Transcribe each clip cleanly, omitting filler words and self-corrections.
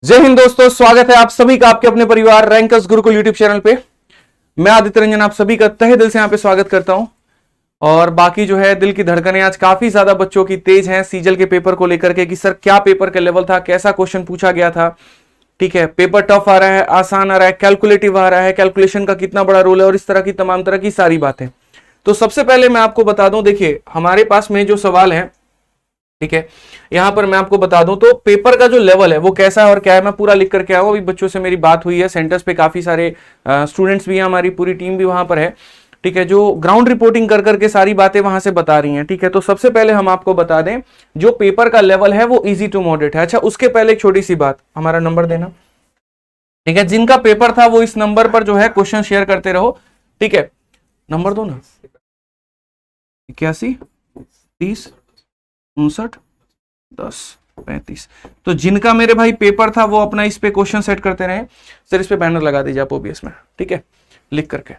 जय हिंद दोस्तों, स्वागत है आप सभी का आपके अपने परिवार रैंकर्स गुरुकुल यूट्यूब चैनल पे। मैं आदित्य रंजन आप सभी का तहे दिल से यहां पे स्वागत करता हूं। और बाकी जो है दिल की धड़कनें आज काफी ज्यादा बच्चों की तेज हैं सीजल के पेपर को लेकर के कि सर क्या पेपर का लेवल था, कैसा क्वेश्चन पूछा गया था। ठीक है, पेपर टफ आ रहा है, आसान आ रहा है, कैलकुलेटिव आ रहा है, कैलकुलेशन का कितना बड़ा रोल है और इस तरह की तमाम तरह की सारी बातें। तो सबसे पहले मैं आपको बता दूं, देखिए हमारे पास में जो सवाल है, ठीक है, यहां पर मैं आपको बता दूं तो पेपर का जो लेवल है वो कैसा है और क्या है मैं पूरा लिख करके आया हूं। अभी बच्चों से मेरी बात हुई है, सेंटर्स पे काफी सारे स्टूडेंट्स भी हैं, हमारी पूरी टीम भी वहां पर है। ठीक है, जो ग्राउंड रिपोर्टिंग कर करके सारी बातें वहां से बता रही हैं। ठीक है, तो सबसे पहले हम आपको बता दें जो पेपर का लेवल है वो इजी टू मॉडरेट है। अच्छा, उसके पहले एक छोटी सी बात, हमारा नंबर देना। ठीक है, जिनका पेपर था वो इस नंबर पर जो है क्वेश्चन शेयर करते रहो। ठीक है, नंबर दो ना, 81 30 59 10 35। तो जिनका मेरे भाई पेपर था वो अपना इस पे क्वेश्चन सेट करते रहे। सर इस पे बैनर लगा दीजिए आप ओबीएस में, ठीक है, लिख करके।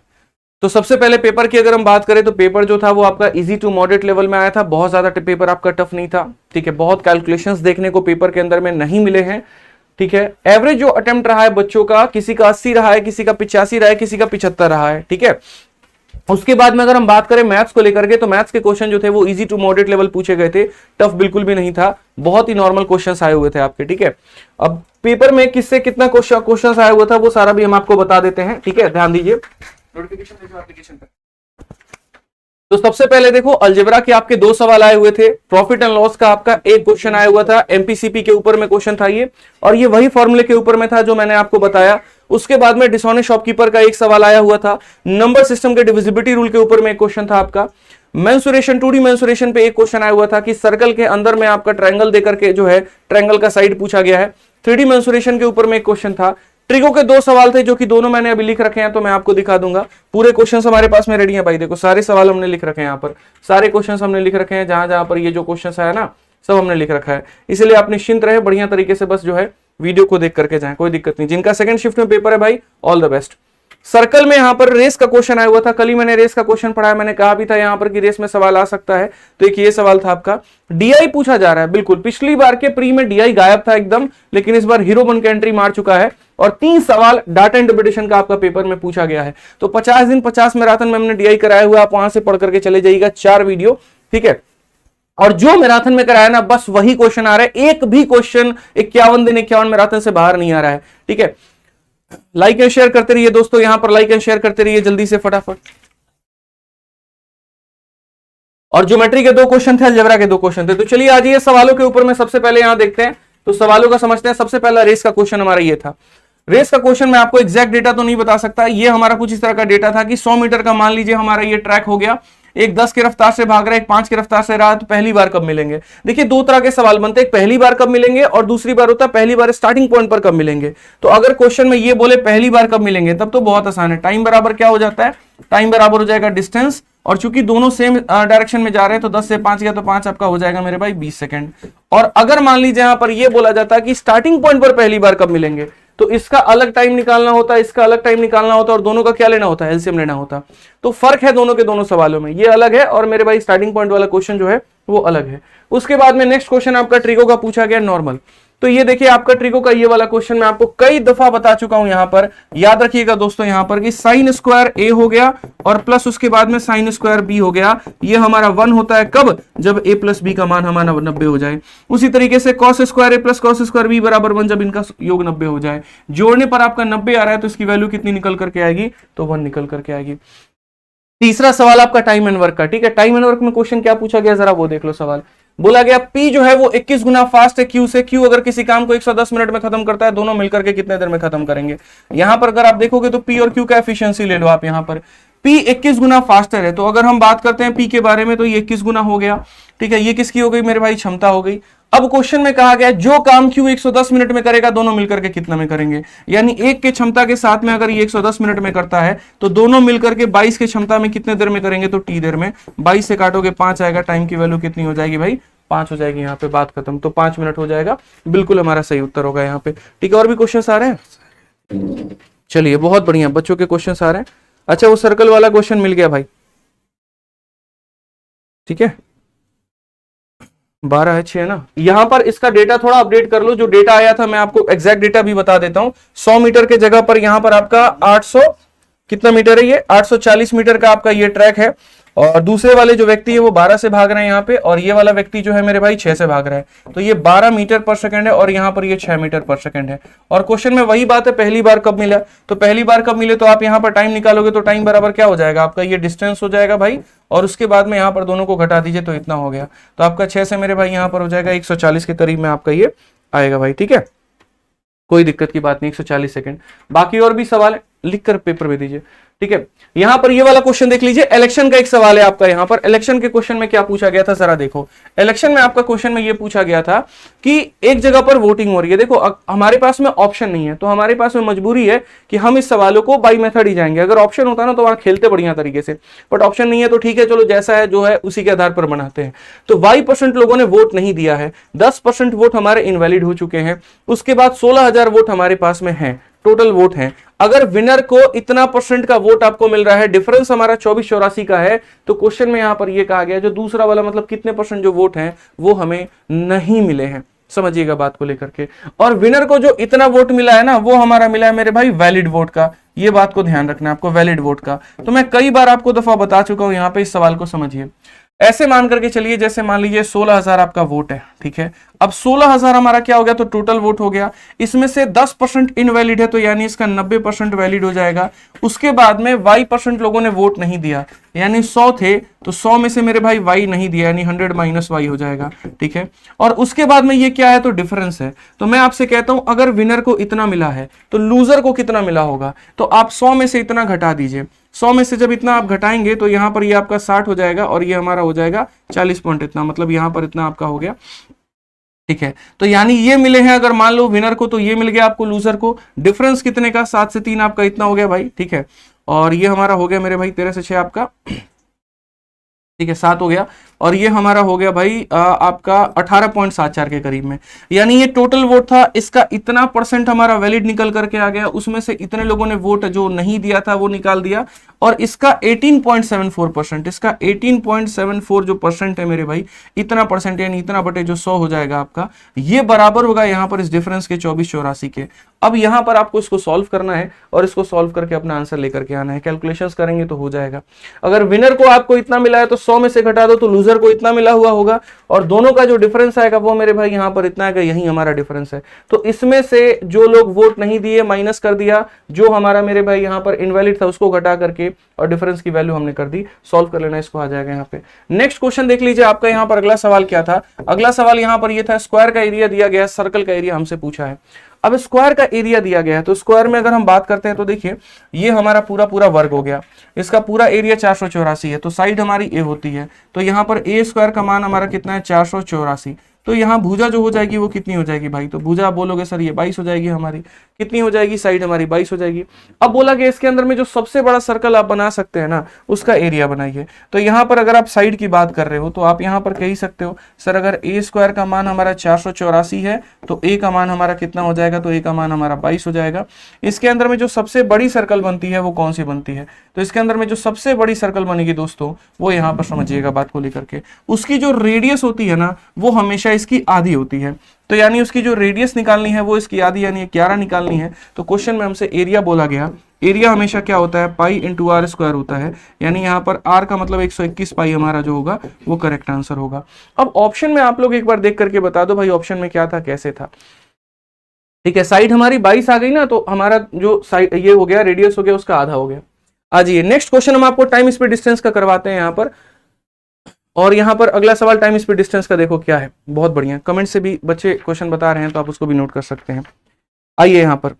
तो सबसे पहले पेपर की अगर हम बात करें तो पेपर जो था वो आपका इजी टू मॉडरेट लेवल में आया था। बहुत ज्यादा पेपर आपका टफ नहीं था। ठीक है, बहुत कैलकुलेशंस देखने को पेपर के अंदर में नहीं मिले हैं। ठीक है, एवरेज जो अटेम्प्ट रहा है बच्चों का, किसी का 80 रहा है, किसी का 85 रहा है, किसी का 75 रहा है। ठीक है, उसके बाद में अगर हम बात करें मैथ्स को लेकर के तो मैथ्स के क्वेश्चन जो थे वो इजी टू मॉडरेट लेवल पूछे गए थे, टफ बिल्कुल भी नहीं था, बहुत ही नॉर्मल क्वेश्चंस आए हुए थे आपके। ठीक है, अब पेपर में किससे कितना क्वेश्चंस आया हुआ था वो सारा भी हम आपको बता देते हैं। ठीक है, ध्यान दीजिए, नोटिफिकेशन देखो एप्लीकेशन पे। तो सबसे पहले देखो अलजेब्रा के आपके दो सवाल आए हुए थे, प्रॉफिट एंड लॉस का आपका एक क्वेश्चन आया हुआ था, एमपीसीपी के ऊपर में क्वेश्चन था ये, और ये वही फॉर्मूले के ऊपर में था जो मैंने आपको बताया। उसके बाद में डिसऑनेस्ट शॉपकीपर का एक सवाल आया हुआ था, नंबर सिस्टम के डिविजिबिलिटी रूल के ऊपर में एक क्वेश्चन था आपका, मेंसुरेशन 2D मेंसुरेशन पे एक क्वेश्चन आया हुआ था कि सर्कल के अंदर में आपका ट्रायंगल देकर के जो है ट्रायंगल का साइड पूछा गया है। 3D मेंसुरेशन के ऊपर में एक क्वेश्चन था। ट्रिगो के दो सवाल थे जो कि दोनों मैंने अभी लिख रखे हैं, तो मैं आपको दिखा दूंगा। पूरे क्वेश्चंस हमारे पास में रेडी हैं भाई, देखो सारे सवाल हमने लिख रखे हैं, यहाँ पर सारे क्वेश्चंस हमने लिख रखे हैं, जहां जहां पर ये जो क्वेश्चंस आया ना सब हमने लिख रखा है। इसलिए आप निश्चिंत रहे, बढ़िया तरीके से बस जो है वीडियो को देख करके जाएं, कोई दिक्कत नहीं। जिनका सेकंड शिफ्ट में पेपर है भाई, ऑल द बेस्ट। सर्कल में यहां पर रेस का क्वेश्चन आया हुआ था, कल ही मैंने रेस का क्वेश्चन पढ़ाया, मैंने कहा भी था यहां पर कि रेस में सवाल आ सकता है, तो एक ये सवाल था आपका। डीआई पूछा जा रहा है, बिल्कुल पिछली बार के प्री में डीआई गायब था एकदम, लेकिन इस बार हीरो बन के एंट्री मार चुका है, और 3 सवाल डाटा इंटरप्रिटेशन का आपका पेपर में पूछा गया है। तो 50 दिन 50 मैराथन में हमने डीआई कराया हुआ, आप वहां से पढ़ करके चले जाइएगा, 4 वीडियो। ठीक है, और जो मैराथन में कराया ना बस वही क्वेश्चन आ रहा है, एक भी क्वेश्चन 51 दिन 51 मैराथन से बाहर नहीं आ रहा है। ठीक है, लाइक एंड शेयर करते रहिए दोस्तों, यहां पर लाइक एंड शेयर करते रहिए जल्दी से फटाफट। और ज्योमेट्री के 2 क्वेश्चन थे, अलजेब्रा के 2 क्वेश्चन थे। तो चलिए आज ये सवालों के ऊपर में सबसे पहले यहां देखते हैं, तो सवालों का समझते हैं। सबसे पहला रेस का क्वेश्चन हमारा ये था। रेस का क्वेश्चन मैं आपको एग्जैक्ट डेटा तो नहीं बता सकता, ये हमारा कुछ इस तरह का डेटा था कि 100 मीटर का मान लीजिए हमारा ये ट्रैक हो गया, एक 10 की रफ्तार से भाग रहा है, एक 5 की रफ्तार से रहा, तो पहली बार कब मिलेंगे। देखिए 2 तरह के सवाल बनते हैं, एक पहली बार कब मिलेंगे और दूसरी बार होता है पहली बार स्टार्टिंग पॉइंट पर कब मिलेंगे। तो अगर क्वेश्चन में ये बोले पहली बार कब मिलेंगे तब तो बहुत आसान है, टाइम बराबर क्या हो जाता है, टाइम बराबर हो जाएगा डिस्टेंस, और चूंकि दोनों सेम डायरेक्शन में जा रहे हैं तो 10 से 5 गया तो 5 आपका हो जाएगा मेरे भाई 20 सेकंड। और अगर मान लीजिए यहां पर यह बोला जाता है कि स्टार्टिंग पॉइंट पर पहली बार कब मिलेंगे, तो इसका अलग टाइम निकालना होता है, इसका अलग टाइम निकालना होता है, और दोनों का क्या लेना होता है, एलसीएम लेना होता है। तो फर्क है दोनों के दोनों सवालों में, ये अलग है और मेरे भाई स्टार्टिंग पॉइंट वाला क्वेश्चन जो है वो अलग है। उसके बाद में नेक्स्ट क्वेश्चन आपका ट्रिगो का पूछा गया, नॉर्मल। तो ये देखिए आपका ट्रिगो का ये वाला क्वेश्चन मैं आपको कई दफा बता चुका हूं, यहां पर याद रखिएगा दोस्तों, यहां पर कि साइन स्क्वायर ए हो गया और प्लस उसके बाद में साइन स्क्वायर बी हो गया, ये हमारा 1 होता है कब, जब ए प्लस बी का मान हमारा 90 हो जाए। उसी तरीके से कॉस स्क्वायर ए प्लस कॉस स्क्वायर बी बराबर 1, जब इनका योग 90 हो जाए। जोड़ने पर आपका 90 आ रहा है तो इसकी वैल्यू कितनी निकल करके आएगी, तो 1 निकल करके आएगी। तीसरा सवाल आपका टाइम एंड वर्क का। ठीक है, टाइम एंड वर्क में क्वेश्चन क्या पूछा गया जरा वो देख लो। सवाल बोला गया P जो है वो 21 गुना फास्ट है Q से। Q अगर किसी काम को 110 मिनट में खत्म करता है, दोनों मिलकर के कितने देर में खत्म करेंगे। यहां पर अगर आप देखोगे तो P और Q का एफिशिएंसी ले लो आप, यहां पर P 21 गुना फास्टर है, तो अगर हम बात करते हैं P के बारे में तो ये 21 गुना हो गया। ठीक है, ये किसकी हो गई मेरे भाई, क्षमता हो गई। अब क्वेश्चन में कहा गया जो काम Q 110 मिनट में करेगा दोनों मिलकर के कितना में करेंगे, यानी एक के क्षमता के साथ में अगर ये 110 मिनट में करता है तो दोनों मिलकर के 22 के क्षमता में कितने देर में करेंगे, तो T देर में। 22 से काटोगे 5 आएगा, टाइम की वैल्यू कितनी हो जाएगी भाई, 5 हो जाएगी, यहाँ पे बात खत्म। तो 5 मिनट हो जाएगा, बिल्कुल हमारा सही उत्तर होगा यहाँ पे। ठीक है, और भी क्वेश्चन आ रहे हैं, चलिए बहुत बढ़िया बच्चों के क्वेश्चन आ रहे हैं। अच्छा वो सर्कल वाला क्वेश्चन मिल गया भाई, ठीक है। 12 है 6 है ना। यहां पर इसका डेटा थोड़ा अपडेट कर लो, जो डेटा आया था मैं आपको एग्जैक्ट डेटा भी बता देता हूं। 100 मीटर के जगह पर यहां पर आपका 800 कितना मीटर है, ये 840 मीटर का आपका ये ट्रैक है। और दूसरे वाले जो व्यक्ति है वो 12 से भाग रहे हैं यहाँ पे, और ये वाला व्यक्ति जो है मेरे भाई 6 से भाग रहा है। तो ये 12 मीटर पर सेकंड है और यहाँ पर ये 6 मीटर पर सेकंड है। और क्वेश्चन में वही बात है, पहली बार कब मिला, तो पहली बार कब मिले तो आप यहाँ पर टाइम निकालोगे तो टाइम बराबर क्या हो जाएगा आपका, ये डिस्टेंस हो जाएगा भाई, और उसके बाद में यहाँ पर दोनों को घटा दीजिए तो इतना हो गया। तो आपका 6 से मेरे भाई यहाँ पर हो जाएगा 140 के करीब में आपका ये आएगा भाई, ठीक है, कोई दिक्कत की बात नहीं। 140 सेकंड। बाकी और भी सवाल है लिख कर पेपर में दीजिए, ठीक है। यहां पर ये वाला क्वेश्चन देख लीजिए, इलेक्शन का एक सवाल है आपका। यहां पर इलेक्शन के क्वेश्चन में क्या पूछा गया था जरा देखो। इलेक्शन में आपका क्वेश्चन में ये पूछा गया था कि एक जगह पर वोटिंग हो रही है, देखो हमारे पास में ऑप्शन नहीं है, तो हमारे पास में मजबूरी है कि हम इस सवालों को बाई मेथड ही जाएंगे। अगर ऑप्शन होता ना तो वहां खेलते बढ़िया तरीके से, बट ऑप्शन नहीं है तो ठीक है, चलो जैसा है जो है उसी के आधार पर बनाते हैं। तो 22% लोगों ने वोट नहीं दिया है, 10% वोट हमारे इनवैलिड हो चुके हैं, उसके बाद 16,000 वोट हमारे पास में है, टोटल वोट है। अगर विनर को इतना परसेंट का वोट आपको मिल रहा है, डिफरेंस हमारा 2484 का है, तो क्वेश्चन में यहां पर यह कहा गया जो दूसरा वाला मतलब कितने परसेंट जो वोट हैं वो हमें नहीं मिले हैं, समझिएगा बात को लेकर के। और विनर को जो इतना वोट मिला है ना वो हमारा मिला है मेरे भाई वैलिड वोट का, ये बात को ध्यान रखना है आपको, वैलिड वोट का। तो मैं कई बार आपको दफा बता चुका हूं, यहां पे इस सवाल को समझिए। ऐसे मान करके चलिए, जैसे मान लीजिए 16,000 आपका वोट है, ठीक है। अब 16,000 हमारा क्या हो गया, तो टोटल वोट हो गया, इसमें से 10% इनवैलिड है, तो यानी इसका 90% वैलिड हो जाएगा। उसके बाद में y% लोगों ने वोट नहीं दिया, यानी 100 थे तो 100 में से मेरे भाई y नहीं दिया, यानी 100 माइनस y हो जाएगा, ठीक है। और उसके बाद में ये क्या है, तो डिफरेंस है। तो मैं आपसे कहता हूं अगर विनर को इतना मिला है तो लूजर को कितना मिला होगा, तो आप 100 में से इतना घटा दीजिए। 100 में से जब इतना आप घटाएंगे तो यहां पर ये आपका 60 हो जाएगा और ये हमारा हो जाएगा 40 पॉइंट इतना, मतलब यहां पर इतना आपका हो गया, ठीक है। तो यानी ये मिले हैं अगर मान लो विनर को, तो ये मिल गया आपको लूजर को। डिफरेंस कितने का, 7 से 3 आपका इतना हो गया भाई, ठीक है। और ये हमारा हो गया मेरे भाई 13 से 6 आपका, ठीक है, 7 हो गया। और ये हमारा हो गया भाई आपका 18.74 के करीब में। यानी ये टोटल वोट था, इसका इतना परसेंट हमारा वैलिड निकल करके आ गया, उसमें से इतने लोगों ने वोट जो नहीं दिया था वो निकाल दिया, और इसका 18.74%, इसका 18.74 जो परसेंट है मेरे भाई, इतना परसेंट यानी इतना बटे जो 100 हो जाएगा आपका, ये बराबर होगा यहाँ पर इस डिफरेंस के 2484 के। अब यहाँ पर आपको इसको सॉल्व करना है और इसको सॉल्व करके अपना आंसर लेकर के आना है, कैलकुलेशंस करेंगे तो हो जाएगा। अगर विनर को आपको इतना मिला है तो 100 में से घटा दो तो लूजर को इतना मिला हुआ होगा, और दोनों का जो डिफरेंस आएगा वो मेरे भाई यहाँ पर इतना आएगा, यही हमारा डिफरेंस है। तो इसमें से जो लोग वोट नहीं दिए माइनस कर दिया, जो हमारा मेरे भाई यहाँ पर इनवैलिड था उसको घटा करके, और डिफरेंस की वैल्यू हमने कर दी। सॉल्व कर लेना, इसको आ जाएगा यहाँ पे। नेक्स्ट क्वेश्चन देख लीजिए आपका, यहाँ पर अगला सवाल क्या था। अगला सवाल यहाँ पर ये था, स्क्वायर का एरिया दिया गया है, सर्कल का एरिया हमसे पूछा है। अब स्क्वायर का एरिया दिया गया है, तो स्क्वायर में अगर हम बात करते हैं तो देखिए ये हमारा पूरा पूरा वर्ग हो गया, इसका पूरा एरिया 484 है, तो साइड हमारी ए होती है, तो यहाँ पर ए स्क्वायर का मान हमारा कितना है, 484। तो यहाँ भुजा जो हो जाएगी वो कितनी हो जाएगी भाई, तो भुजा आप बोलोगे सर ये 22 हो जाएगी हमारी, कितनी हो जाएगी, साइड हमारी 22 हो जाएगी। अब बोला कि इसके अंदर में जो सबसे बड़ा सर्कल आप बना सकते हैं ना, उसका एरिया बनाइए। तो यहाँ पर अगर आप साइड की बात कर रहे हो तो आप यहाँ पर कह ही सकते हो सर अगर ए स्क्वायर का मान हमारा 484 है तो ए का मान हमारा कितना हो जाएगा, तो ए का मान हमारा 22 हो जाएगा। इसके अंदर में जो सबसे बड़ी सर्कल बनती है वो कौन सी बनती है, तो इसके अंदर में जो सबसे बड़ी सर्कल बनेगी दोस्तों वो यहाँ पर समझिएगा बात को लेकर के, उसकी जो रेडियस होती है ना वो हमेशा इसकी आधी होती है। तो यानी उसकी जो रेडियस निकालनी है वो इसकी आधी यानी 11 निकालनी है। तो क्वेश्चन में हमसे एरिया बोला गया, एरिया हमेशा क्या होता है, पाई इंटू आर स्क्वायर होता है, यानी यहाँ पर आर का मतलब 121 पाई हमारा जो होगा वो करेक्ट आंसर होगा। अब ऑप्शन में आप लोग एक बार देख करके बता दो भाई ऑप्शन में क्या था, कैसे था। ठीक है, साइड हमारी 22 आ गई ना, तो हमारा जो साइड ये हो गया, रेडियस हो गया, उसका आधा हो गया। आ जाइए नेक्स्ट क्वेश्चन हम आपको टाइम स्पीड डिस्टेंस का करवाते हैं यहाँ पर। और यहाँ पर अगला सवाल टाइम स्पीड डिस्टेंस का देखो क्या है, बहुत बढ़िया, कमेंट से भी बच्चे क्वेश्चन बता रहे हैं तो आप उसको भी नोट कर सकते हैं। आइए यहाँ पर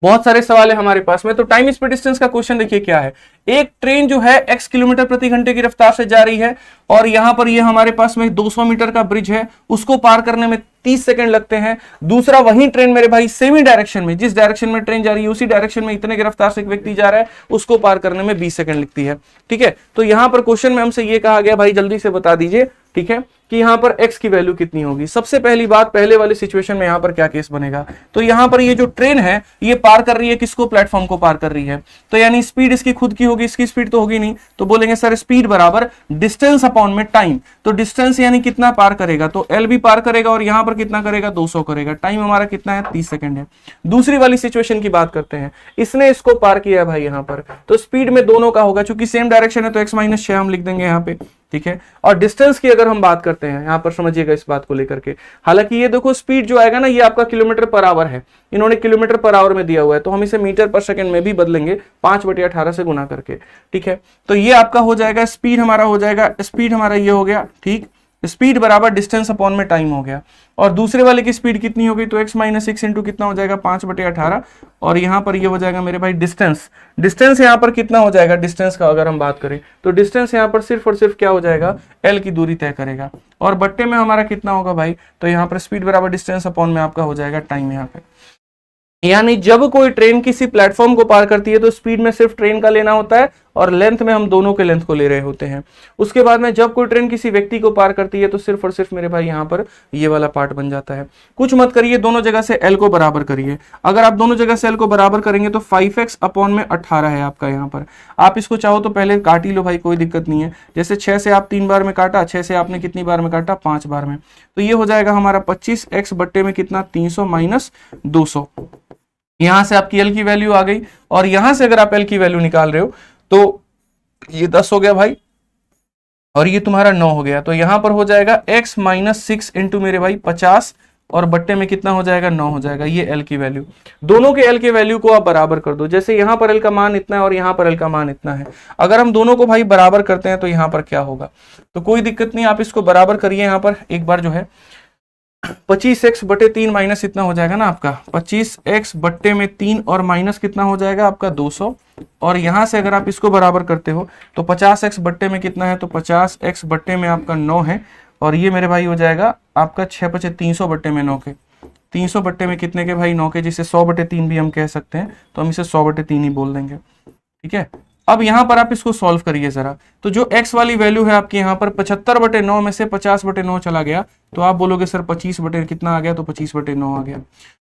बहुत सारे सवाल है हमारे पास में। तो टाइम स्पीड डिस्टेंस का क्वेश्चन देखिए क्या है, एक ट्रेन जो है x किलोमीटर प्रति घंटे की रफ्तार से जा रही है, और यहां पर ये हमारे पास में 200 मीटर का ब्रिज है, उसको पार करने में 30 सेकंड लगते हैं। दूसरा वही ट्रेन मेरे भाई सेमी डायरेक्शन में, जिस डायरेक्शन में ट्रेन जा रही है उसी डायरेक्शन में इतने की रफ्तार से एक व्यक्ति जा रहा है, उसको पार करने में 20 सेकंड लगती है। ठीक है, तो यहां पर क्वेश्चन में हमसे ये कहा गया भाई जल्दी से बता दीजिए ठीक है, कि यहां पर x की वैल्यू कितनी होगी। सबसे पहली बात, पहले वाली सिचुएशन में यहां पर क्या केस बनेगा, तो यहां पर ये जो ट्रेन है ये पार कर रही है किसको, प्लेटफॉर्म को पार कर रही है, तो यानी स्पीड इसकी खुद की होगी, इसकी स्पीड तो होगी नहीं, तो बोलेंगे सर स्पीड बराबर डिस्टेंस अपॉन में टाइम। तो डिस्टेंस यानी कितना पार करेगा, तो l भी पार करेगा और यहां पर कितना करेगा, 200 करेगा। टाइम हमारा कितना है, 30 सेकंड है। दूसरी वाली सिचुएशन की बात करते हैं, इसने इसको पार किया है भाई यहां पर, तो स्पीड में दोनों का होगा, चूंकि सेम डायरेक्शन है तो x - 6 हम लिख देंगे यहां पे, ठीक है। और डिस्टेंस की अगर हम बात करते हैं, यहां पर समझिएगा इस बात को लेकर के, हालांकि ये देखो स्पीड जो आएगा ना ये आपका किलोमीटर पर आवर है, इन्होंने किलोमीटर पर आवर में दिया हुआ है, तो हम इसे मीटर पर सेकंड में भी बदलेंगे 5/18 से गुना करके, ठीक है। तो ये आपका हो जाएगा, स्पीड हमारा हो जाएगा, स्पीड हमारा ये हो गया, ठीक, स्पीड बराबर डिस्टेंस अपॉन में टाइम हो गया। और दूसरे वाले की स्पीड कितनी होगी, तो x - 6 इंटू कितना हो जाएगा, 5/18, और यहां पर ये हो जाएगा मेरे भाई डिस्टेंस। डिस्टेंस यहां पर कितना हो जाएगा, डिस्टेंस का अगर हम बात करें तो डिस्टेंस यहां पर सिर्फ और सिर्फ क्या हो जाएगा, l की दूरी तय करेगा, और बट्टे में हमारा कितना होगा भाई, तो यहां पर स्पीड बराबर डिस्टेंस अपॉन में आपका हो जाएगा टाइम यहां पे। यानी जब कोई ट्रेन किसी प्लेटफॉर्म को पार करती है तो स्पीड में सिर्फ ट्रेन का लेना होता है और लेंथ में हम दोनों के लेंथ को ले रहे होते हैं। उसके बाद में जब कोई ट्रेन किसी व्यक्ति को पार करती है तो सिर्फ और सिर्फ मेरे भाई यहाँ पर ये वाला पार्ट बन जाता है। कुछ मत करिए, दोनों जगह से l को बराबर करिए। अगर आप दोनों जगह से l को बराबर करेंगे तो 5x अपॉन में 18 है आपका यहाँ पर। आप इसको चाहो तो पहले काट ही लो भाई, कोई दिक्कत नहीं है। जैसे 6 से आप 3 बार में काटा, 6 से आपने कितनी बार में काटा, 5 बार में, तो ये हो जाएगा हमारा 25x बट्टे में कितना, 300 माइनस 200। यहां से आपकी l की वैल्यू आ गई, और यहां से अगर आप l की वैल्यू निकाल रहे हो तो ये 10 हो गया भाई, और ये तुम्हारा 9 हो गया। तो यहां पर हो जाएगा x - 6 इंटू मेरे भाई 50, और बट्टे में कितना हो जाएगा, 9 हो जाएगा। ये l की वैल्यू, दोनों के l के वैल्यू को आप बराबर कर दो। जैसे यहां पर l का मान इतना है और यहां पर l का मान इतना है, अगर हम दोनों को भाई बराबर करते हैं तो यहां पर क्या होगा, तो कोई दिक्कत नहीं, आप इसको बराबर करिए। यहां पर एक बार जो है 25x बटे 3 माइनस इतना हो जाएगा ना आपका 25x बट्टे में 3, और माइनस कितना हो जाएगा आपका 200, और यहां से अगर आप इसको बराबर करते हो तो 50x बट्टे में कितना है, तो 50x बट्टे में आपका 9 है, और ये मेरे भाई हो जाएगा आपका 6 × 300 बट्टे में 9 के, 300 बट्टे में कितने के भाई, 9 के, जिसे 100/3 भी हम कह सकते हैं, तो हम इसे 100/3 ही बोल देंगे, ठीक है। अब यहां पर आप इसको सॉल्व करिए जरा, तो जो x वाली वैल्यू है आपकी यहां पर 75/9 में से 50/9 चला गया, तो आप बोलोगे सर 25 बटे कितना आ गया, तो 25/9 आ गया।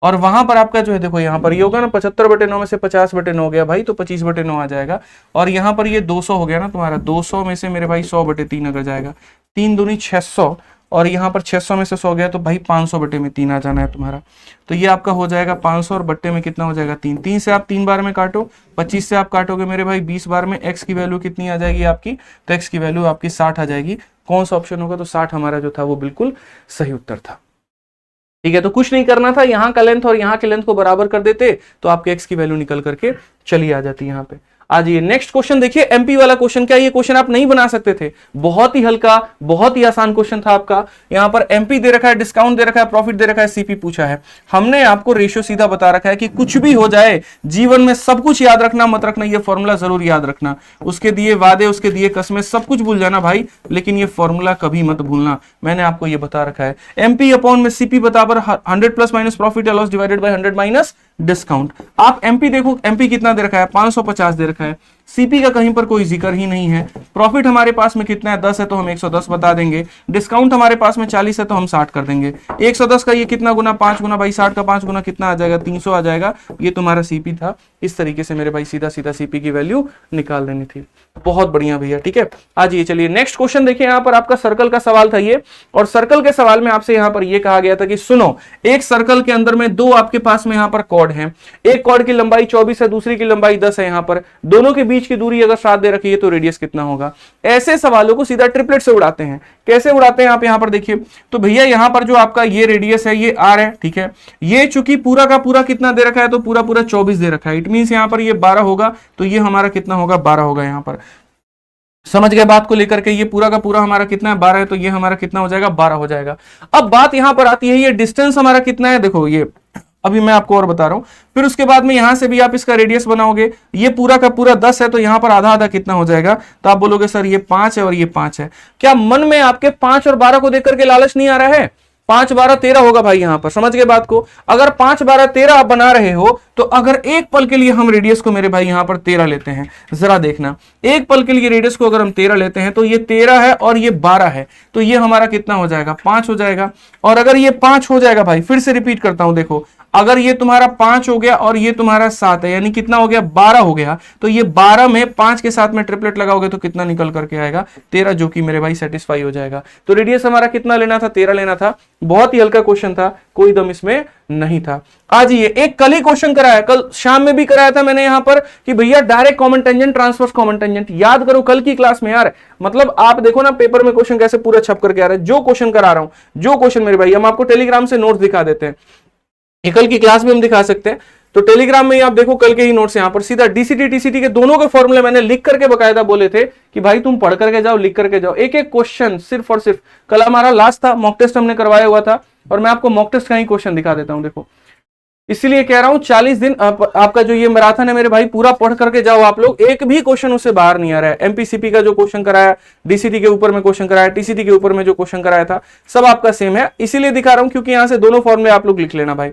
और वहां पर आपका जो है देखो यहां पर ये होगा ना, 75/9 में से 50/9 गया भाई, तो 25/9 आ जाएगा। और यहां पर ये 200 हो गया ना तुम्हारा, 200 में से मेरे भाई 100/3 अगर जाएगा, 3 दूनी 600, और यहां पर 600 में से 100 गया तो भाई 500/3 आ जाना है तुम्हारा। तो ये आपका हो जाएगा 500, और बट्टे में कितना हो जाएगा 3। 3 से आप 3 बार में काटो, 25 से आप काटोगे मेरे भाई 20 बार में, x की वैल्यू कितनी आ जाएगी आपकी, तो x की वैल्यू आपकी 60 आ जाएगी। कौन सा ऑप्शन होगा, तो 60 हमारा जो था वो बिल्कुल सही उत्तर था, ठीक है। तो कुछ नहीं करना था, यहाँ का लेंथ और यहाँ के लेंथ को बराबर कर देते तो आपके x की वैल्यू निकल करके चली आ जाती यहाँ पे। आज ये नेक्स्ट क्वेश्चन देखिए, एमपी वाला क्वेश्चन। क्या ये क्वेश्चन आप नहीं बना सकते थे, बहुत ही हल्का, बहुत ही आसान क्वेश्चन था आपका। यहां पर एमपी दे रखा है, डिस्काउंट दे रखा है, प्रॉफिट दे रखा है, सीपी पूछा है। हमने आपको रेशियो सीधा बता रखा है कि कुछ भी हो जाए जीवन में सब कुछ याद रखना मत रखना, ये फॉर्मूला जरूर याद रखना। उसके दिए वादे, उसके दिए कसमें सब कुछ भूल जाना भाई, लेकिन ये फॉर्मूला कभी मत भूलना, मैंने आपको ये बता रखा है। एमपी अपॉन में सीपी बराबर 100 प्लस माइनस प्रॉफिट या loss divided by 100 minus discount. आप एमपी देखो, एमपी कितना दे रखा है, 550 दे रखा है। सीपी का कहीं पर कोई जिक्र ही नहीं है। प्रॉफिट हमारे पास में कितना है, 10 है तो हम 110 बता देंगे। डिस्काउंट हमारे पास में 40 है तो हम 60 कर देंगे। 110 का ये कितना गुना, 5 गुना भाई, 60 का 5 गुना कितना आ जाएगा, 300 आ जाएगा। ये तुम्हारा सीपी था। इस तरीके से मेरे भाई सीधा सीधा सीपी की वैल्यू निकाल देनी थी। बहुत बढ़िया भैया, ठीक है। आज ये चलिए नेक्स्ट क्वेश्चन देखिए। यहाँ पर आपका सर्कल का सवाल था ये, और सर्कल के सवाल में आपसे यहाँ पर ये कहा गया था कि सुनो, एक सर्कल के अंदर में दो आपके पास में यहाँ पर कॉर्ड हैं। एक कॉर्ड की लंबाई 24 है, दूसरी की लंबाई 10 है। यहाँ पर दोनों के बीच की दूरी अगर 7 दे रखी है तो रेडियस कितना होगा। ऐसे सवालों को सीधा ट्रिपलेट से उड़ाते हैं। कैसे उड़ाते हैं आप यहाँ पर देखिए, तो भैया यहाँ पर जो आपका ये रेडियस है ये r है, ठीक है। ये चूंकि पूरा का पूरा कितना दे रखा है, तो पूरा पूरा 24 दे रखा है। इट मींस यहाँ पर ये 12 होगा, तो ये हमारा कितना होगा, 12 होगा। यहाँ पर समझ गए बात को लेकर के, ये पूरा का पूरा हमारा कितना है, 12 है, तो ये हमारा कितना हो जाएगा, 12 हो जाएगा। अब बात यहां पर आती है, ये डिस्टेंस हमारा कितना है, देखो ये अभी मैं आपको और बता रहा हूं। फिर उसके बाद में यहां से भी आप इसका रेडियस बनाओगे। ये पूरा का पूरा 10 है, तो यहां पर आधा आधा कितना हो जाएगा, तो आप बोलोगे सर ये 5 है और ये 5 है। क्या मन में आपके 5 और 12 को देख करके लालच नहीं आ रहा है? 5 12 13 होगा भाई, यहां पर समझ गए बात को। अगर 5 12 13 आप बना रहे हो तो अगर एक पल के लिए हम रेडियस को मेरे भाई यहां पर 13 लेते हैं, जरा देखना, एक पल के लिए रेडियस को अगर हम 13 लेते हैं तो ये 13 है और ये 12 है, तो ये हमारा कितना हो जाएगा, 5 हो जाएगा। और अगर ये 5 हो जाएगा भाई, फिर से रिपीट करता हूं, देखो अगर ये तुम्हारा 5 हो गया और ये तुम्हारा 7 है, यानी कितना हो गया, 12 हो गया, तो ये 12 में 5 के साथ में ट्रिपलेट लगाओगे तो कितना निकल करके आएगा, 13, जो कि मेरे भाई सेटिस्फाई हो जाएगा। तो रेडियस हमारा कितना लेना था, 13 लेना था। बहुत ही हल्का क्वेश्चन था, कोई दम इसमें नहीं था। आज ये एक कल ही क्वेश्चन कराया, कल शाम में भी कराया था मैंने यहां पर कि भैया direct common tangent, transverse common tangent याद करो कल की क्लास में यार। मतलब आप देखो ना पेपर में क्वेश्चन कैसे पूरा छप करके आ रहा है, जो क्वेश्चन करा रहा हूं, जो क्वेश्चन मेरे भाई, हम आपको टेलीग्राम से नोट्स दिखा देते हैं, कल की क्लास में हम दिखा सकते हैं। तो टेलीग्राम में आप देखो कल के ही नोट्स यहां पर सीधा डीसीटी टीसीटी के दोनों के फॉर्मूले मैंने लिख करके बकायदा बोले थे कि भाई तुम पढ़ करके जाओ, लिख करके जाओ, एक एक क्वेश्चन सिर्फ और सिर्फ। कल हमारा लास्ट था, मॉक टेस्ट हमने करवाया हुआ था और मैं आपको मॉक टेस्ट का ही क्वेश्चन दिखा देता हूं। देखो इसीलिए कह रहा हूं 40 दिन आपका जो ये मैराथन है मेरे भाई, पूरा पढ़ करके जाओ आप लोग, एक भी क्वेश्चन उससे बाहर नहीं आ रहा है। एमपीसीपी का जो क्वेश्चन कराया, डीसीटी के ऊपर में क्वेश्चन कराया, टीसीटी के ऊपर में जो क्वेश्चन कराया था, सब आपका सेम है। इसीलिए दिखा रहा हूं क्योंकि यहां से दोनों फॉर्मूले आप लोग लिख लेना भाई,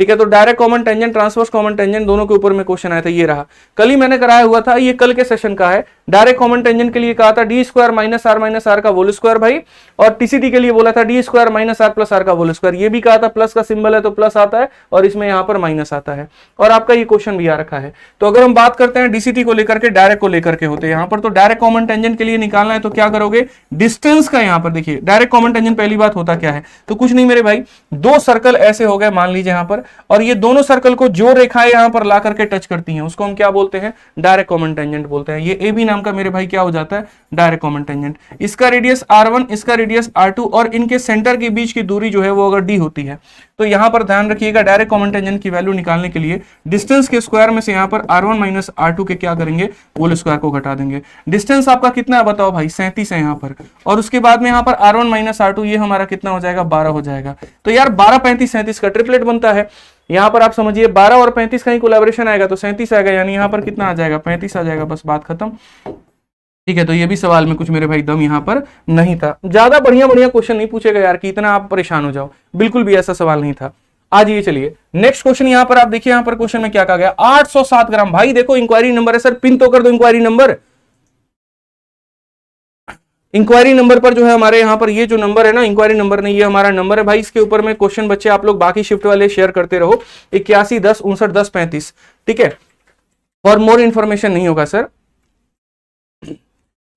ठीक है। तो direct common tangent, transverse common tangent, दोनों के ऊपर में क्वेश्चन आया था, ये रहा, कल ही मैंने कराया हुआ था, ये कल के सेशन का है। डायरेक्ट कॉमन टेंजेंट के लिए कहा था डी स्क्वायर माइनस आर का होल स्क्वायर भाई, और टीसीटी के लिए बोला था D square minus R plus R का होल स्क्वायर। ये भी कहा था प्लस का सिंबल है तो प्लस आता है और इसमें यहां पर माइनस आता है, और आपका ये क्वेश्चन भी आ रखा है। तो अगर हम बात करते हैं डीसीटी को लेकर के, डायरेक्ट को लेकर के होते हैं यहां पर, तो डायरेक्ट कॉमन टेंजेंट के लिए निकालना है तो क्या करोगे, डिस्टेंस का यहां पर देखिए, डायरेक्ट कॉमन टेंजेंट पहली बात होता क्या है, तो कुछ नहीं मेरे भाई, दो सर्कल ऐसे हो गए मान लीजिए यहां पर, और ये दोनों सर्कल को जो रेखाएं यहां पर ला करके टच करती हैं उसको हम क्या बोलते हैं, डायरेक्ट कॉमन टेंजेंट बोलते हैं। ये ए बी नाम का मेरे भाई क्या हो जाता है, डायरेक्ट कॉमन टेंजेंट। इसका रेडियस r1, इसका रेडियस r2, और इनके सेंटर के बीच की दूरी जो है वो अगर d होती है, तो यहां पर ध्यान रखिएगा डायरेक्ट कॉमन टेंजेंट की वैल्यू निकालने के लिए डिस्टेंस के स्क्वायर में से यहां पर r1 माइनस r2 के क्या करेंगे, होल स्क्वायर को घटा देंगे। डिस्टेंस आपका कितना है बताओ भाई, 37 है यहां पर, और उसके बाद में यहां पर r1 माइनस r2 ये हमारा कितना हो जाएगा, 12 हो जाएगा। तो यार 12 35 37 का ट्रिपलेट बनता है। यहां पर आप समझिए 12 और 35 का ही कोलैबोरेशन आएगा तो 37 आएगा, यानी यहां पर कितना आ जाएगा, 35 आ जाएगा, बस बात खत्म, ठीक है। तो ये भी सवाल में कुछ मेरे भाई दम यहां पर नहीं था। ज्यादा बढ़िया बढ़िया क्वेश्चन नहीं पूछेगा यार कि इतना आप परेशान हो जाओ, बिल्कुल भी ऐसा सवाल नहीं था। आज ये चलिए नेक्स्ट क्वेश्चन यहां पर आप देखिए, यहां पर क्वेश्चन में क्या कहा गया, 807 ग्राम। भाई देखो इंक्वायरी नंबर है सर, पिन तो कर दो इंक्वायरी नंबर। इंक्वायरी नंबर पर जो है हमारे यहाँ पर ये जो नंबर है ना, इंक्वायरी नंबर नहीं, ये हमारा नंबर है भाई, इसके ऊपर में क्वेश्चन बच्चे आप लोग बाकी शिफ्ट वाले शेयर करते रहो, 81 10 59 10 35, ठीक है। और मोर इंफॉर्मेशन नहीं होगा सर,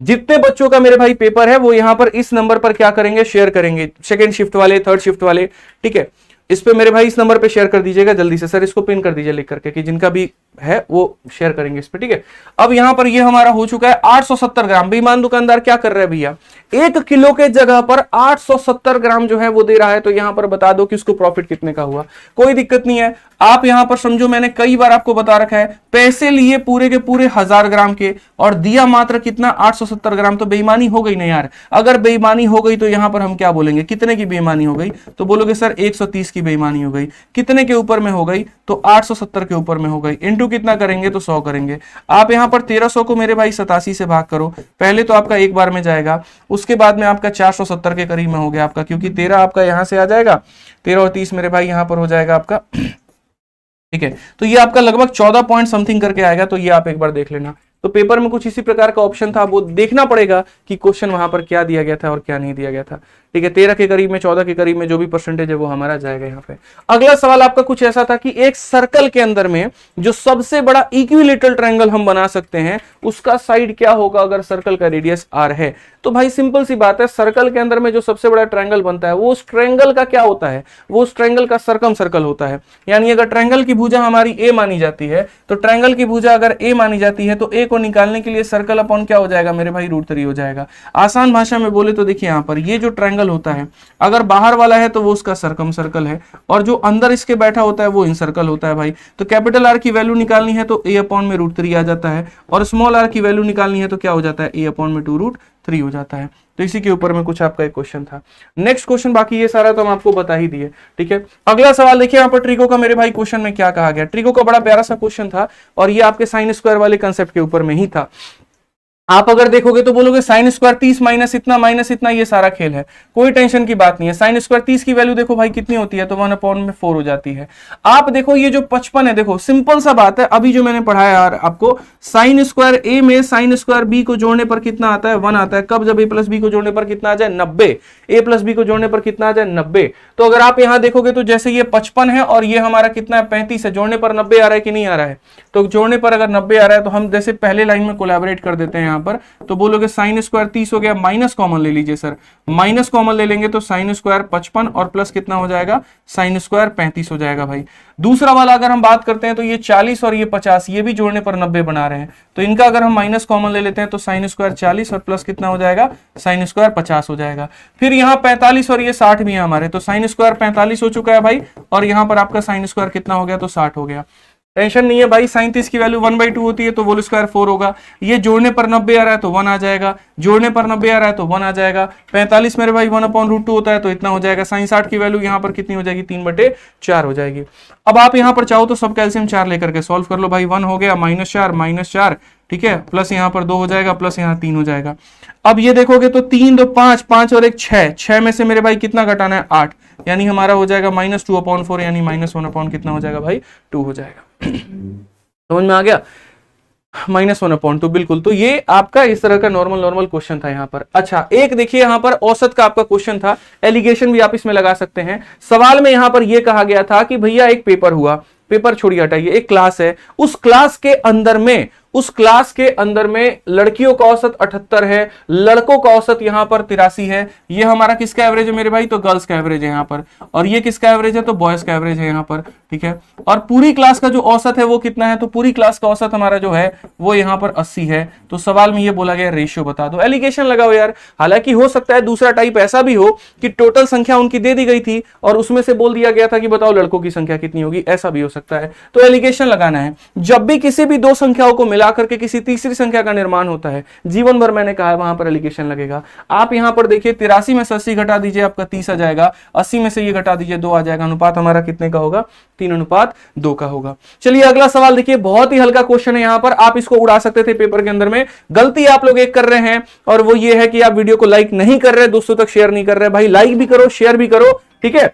जितने बच्चों का मेरे भाई पेपर है वो यहां पर इस नंबर पर क्या करेंगे, शेयर करेंगे, सेकंड शिफ्ट वाले, थर्ड शिफ्ट वाले, ठीक है। इस पे मेरे भाई इस नंबर पे शेयर कर दीजिएगा जल्दी से सर, इसको पिन कर दीजिए लिख करके कि जिनका भी है वो शेयर करेंगे इस पे, ठीक है। अब यहां पर ये हमारा हो चुका है 870 ग्राम। बेईमान दुकानदार क्या कर रहा है भैया, 1 किलो के जगह पर 870 ग्राम जो है वो दे रहा है, तो यहां पर बता दो कि उसको प्रॉफिट कितने का हुआ। कोई दिक्कत नहीं है, आप यहां पर समझो, मैंने कई बार आपको बता रखा है, पैसे लिए पूरे के पूरे 1000 ग्राम के और दिया मात्र कितना, 870 ग्राम, तो बेईमानी हो गई ना यार। अगर बेईमानी हो गई तो यहां पर हम क्या बोलेंगे, कितने की बेईमानी हो गई, तो बोलोगे सर 130 की बेईमानी हो गई। कितने के ऊपर में हो गई, तो 870 के ऊपर में हो गई, इनटू कितना करेंगे, तो 100 करेंगे। आप यहां पर 1300 को मेरे भाई 87 से भाग करो, पहले तो आपका एक बार में जाएगा, उसके बाद में आपका 470 के करीब में हो गया आपका, क्योंकि 13 आपका यहां से आ जाएगा, 13 और 30 मेरे भाई यहां पर हो जाएगा आपका, ठीक है। तो ये आपका लगभग 14 पॉइंट समथिंग करके आएगा, तो ये आप एक बार देख लेना। तो पेपर में कुछ इसी प्रकार का ऑप्शन था, वो देखना पड़ेगा कि क्वेश्चन वहां पर क्या दिया गया था और क्या नहीं दिया गया था, ठीक है। 13 के करीब में, 14 के करीब में जो भी परसेंटेज है वो हमारा जाएगा यहाँ पे। अगला सवाल आपका कुछ ऐसा था कि एक सर्कल के अंदर में जो सबसे बड़ा इक्विलेटरल ट्रायंगल हम बना सकते हैं उसका साइड क्या होगा अगर सर्कल का रेडियस r है। तो भाई सिंपल सी बात है, सर्कल के अंदर में जो सबसे बड़ा ट्रायंगल बनता है वो उस ट्रायंगल का क्या होता है, वो उस ट्रायंगल का सर्कम सर्कल होता है। यानी अगर ट्रायंगल की भुजा हमारी a मानी जाती है, तो ट्रायंगल की भुजा अगर a मानी जाती है तो a को निकालने के लिए सर्कल अपॉन क्या हो जाएगा मेरे भाई, √3 हो जाएगा। आसान भाषा में बोले तो देखिए यहाँ पर ये जो ट्रायंगल होता है, अगर बाहर वाला है तो वो उसका सर्कम सर्कल है, और जो अंदर इसके बैठा होता है वो इन सर्कल होता है भाई। तो कैपिटल R की वैल्यू निकालनी है तो a अपॉन में √3 आ जाता है, और स्मॉल r की वैल्यू निकालनी है तो क्या हो जाता है, a अपॉन में 2√3 हो जाता है। तो इसी के ऊपर में कुछ आपका एक क्वेश्चन था। नेक्स्ट क्वेश्चन, बाकी ये सारा तो हम आपको बता ही दिए, ठीक है। अगला सवाल देखिए यहाँ पर ट्रिको का मेरे भाई क्वेश्चन में क्या कहा गया। ट्रिको का बड़ा प्यारा सा क्वेश्चन था और ये आपके साइन स्क्वायर वाले कंसेप्ट के ऊपर में ही था। आप अगर देखोगे तो बोलोगे साइन स्क्वायर 30 माइनस इतना ये सारा खेल है, कोई टेंशन की बात नहीं है। साइन स्क्वायर 30 की वैल्यू देखो भाई कितनी होती है, तो 1/4 हो जाती है। आप देखो ये जो 55 है, देखो सिंपल सा बात है, अभी जो मैंने पढ़ाया यार आपको, साइन स्क्वायर ए में साइन स्क्वायर बी को जोड़ने पर कितना आता है, 1 आता है। कब? जब ए प्लस बी को जोड़ने पर कितना आ जाए, 90। ए प्लस बी को जोड़ने पर कितना आ जाए, 90। तो अगर आप यहां देखोगे तो जैसे ये 55 है और ये हमारा कितना है, 35 है, जोड़ने पर 90 आ रहा है कि नहीं आ रहा है? तो जोड़ने पर अगर 90 आ रहा है तो हम जैसे पहले लाइन में कोलैबोरेट कर देते हैं यहां पर, तो बोलोगे साइन स्क्वायर 30 हो गया, माइनस कॉमन ले लीजिए सर, माइनस कॉमन ले लेंगे तो साइन स्क्वायर 55 और प्लस कितना हो जाएगा, साइन स्क्वायर 35 हो जाएगा भाई। दूसरा वाला अगर हम बात करते हैं तो ये 40 और ये 50, ये भी जोड़ने पर 90 बना रहे हैं, तो इनका अगर हम माइनस कॉमन ले लेते हैं तो साइन स्क्वायर 40 और प्लस कितना हो जाएगा, साइन स्क्वायर 50 हो जाएगा। फिर यहाँ 45 और ये 60 भी है हमारे, तो साइन स्क्वायर 45 हो चुका है भाई, और यहाँ पर आपका साइन स्क्वायर कितना हो गया, तो 60 हो गया। टेंशन नहीं है भाई, साइन 30 की वैल्यू 1/2 होती है तो होल स्क्वायर 4 होगा। ये जोड़ने पर 90 आ रहा है तो 1 आ जाएगा, जोड़ने पर 90 आ रहा है तो 1 आ जाएगा। 45 मेरे भाई 1/√2 होता है तो इतना हो जाएगा। साइन 60 की वैल्यू यहाँ पर कितनी हो जाएगी, 3/4 हो जाएगी। अब आप यहाँ पर चाहो तो सब कैल्सियम 4 लेकर के सॉल्व कर लो भाई। 1 हो गया, -4, ठीक है, प्लस यहाँ पर 2 हो जाएगा, प्लस यहाँ 3 हो जाएगा। अब ये देखोगे तो 3 2 5, 5 और 1 6, 6 में से मेरे भाई कितना घटाना है, 8, यानी हमारा हो जाएगा -2/4, यानी -1 कितना हो जाएगा भाई, 2 हो जाएगा। समझ में आ गया, -1/2 बिल्कुल। तो ये आपका इस तरह का नॉर्मल क्वेश्चन था यहाँ पर। अच्छा, एक देखिए यहाँ पर औसत का आपका क्वेश्चन था, एलिगेशन भी आप इसमें लगा सकते हैं। सवाल में यहाँ पर यह कहा गया था कि भैया एक पेपर हुआ, पेपर छोड़िए हटाइए, एक क्लास है, उस क्लास के अंदर में लड़कियों का औसत 78 है, लड़कों का औसत यहां पर 83 है। ये हमारा किसका एवरेज है मेरे भाई, तो गर्ल्स का एवरेज है यहां पर, और ये किसका एवरेज है, तो बॉयज का एवरेज है यहां पर, ठीक है। और पूरी क्लास का जो औसत है वो कितना है, तो पूरी क्लास का औसत हमारा जो है वो यहां पर 80 है। तो सवाल में ये बोला गया रेशियो बता दो, एलिगेशन लगाओ यार। हालांकि हो सकता है दूसरा टाइप ऐसा भी हो कि टोटल संख्या उनकी दे दी गई थी और उसमें से बोल दिया गया था कि बताओ लड़कों की संख्या कितनी होगी, ऐसा भी हो सकता है। तो एलिगेशन लगाना है। जब भी किसी भी दो संख्याओं को मिलाकर के किसी तीसरी संख्या का निर्माण होता है, जीवन भर मैंने कहा है वहां पर एलिगेशन लगेगा। आप यहां पर देखिए 83 में से 80 घटा दीजिए, आपका 30 आ जाएगा, 80 में से ये घटा दीजिए 2 आ जाएगा। अनुपात हमारा कितने का होगा, 3:2 का होगा। चलिए अगला सवाल देखिए, बहुत ही हल्का क्वेश्चन है यहां पर, आप इसको उड़ा सकते थे पेपर के अंदर में। गलती आप लोग एक कर रहे हैं, और वो ये है कि आप वीडियो को लाइक नहीं कर रहे, दोस्तों तक शेयर नहीं कर रहे। भाई लाइक भी करो, शेयर भी करो, ठीक है,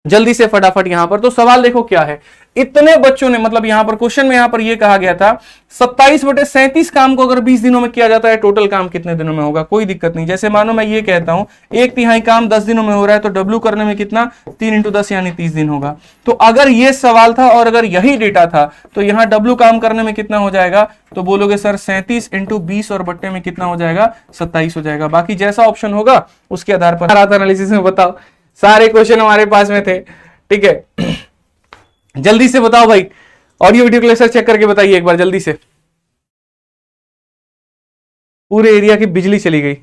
जल्दी से फटाफट। यहां पर तो सवाल देखो क्या है, इतने बच्चों ने, मतलब यहां पर क्वेश्चन में यहां पर यह कहा गया था 27/37 काम को अगर 20 दिनों में किया जाता है, टोटल काम कितने दिनों में होगा। कोई दिक्कत नहीं, जैसे मानो मैं ये कहता हूं 1/3 काम 10 दिनों में हो रहा है, तो डब्ल्यू करने में कितना, 3 × 10 यानी 30 दिन होगा। तो अगर ये सवाल था और अगर यही डेटा था तो यहां डब्ल्यू काम करने में कितना हो जाएगा, तो बोलोगे सर 37 × 20 और बट्टे में कितना हो जाएगा, 27 हो जाएगा। बाकी जैसा ऑप्शन होगा उसके आधार पर एनालिसिस में बताओ। सारे क्वेश्चन हमारे पास में थे, ठीक है। जल्दी से बताओ भाई, ऑडियो वीडियो क्लेसर चेक करके बताइए एक बार जल्दी से। पूरे एरिया की बिजली चली गई।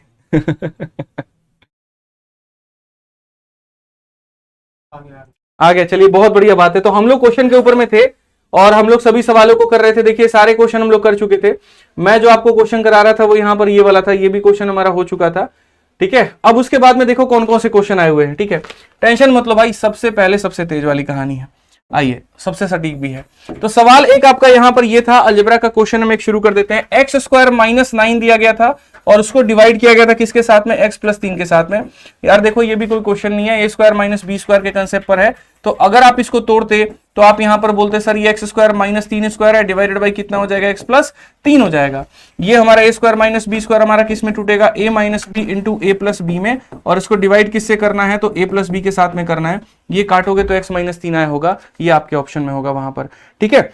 आ गया, चलिए बहुत बढ़िया बात है। तो हम लोग क्वेश्चन के ऊपर में थे और हम लोग सभी सवालों को कर रहे थे। देखिए सारे क्वेश्चन हम लोग कर चुके थे। मैं जो आपको क्वेश्चन करा रहा था वो यहां पर ये वाला था, ये भी क्वेश्चन हमारा हो चुका था, ठीक है। अब उसके बाद में देखो कौन कौन से क्वेश्चन आए हुए हैं, ठीक है। टेंशन मतलब भाई, सबसे पहले सबसे तेज वाली कहानी है, आइए सबसे सटीक भी है। तो सवाल एक आपका यहां पर ये था, अलजेब्रा का क्वेश्चन हम एक शुरू कर देते हैं। x² -9 दिया गया था और उसको डिवाइड किया गया था किसके साथ में, x + 3 के साथ में। यार देखो ये भी कोई क्वेश्चन नहीं है, a² - b² के कंसेप्ट पर है। तो अगर आप इसको तोड़ते तो आप यहां पर बोलते सर ये x² - 3² है, डिवाइडेड बाई कितना हो जाएगा, x + 3 हो जाएगा। ये हमारा a² - b² हमारा किस में टूटेगा, a - b × a + b में, और इसको डिवाइड किससे करना है, तो a + b के साथ में करना है। ये काटोगे तो x - 3 आया होगा, ये आपके ऑप्शन में होगा वहां पर, ठीक है।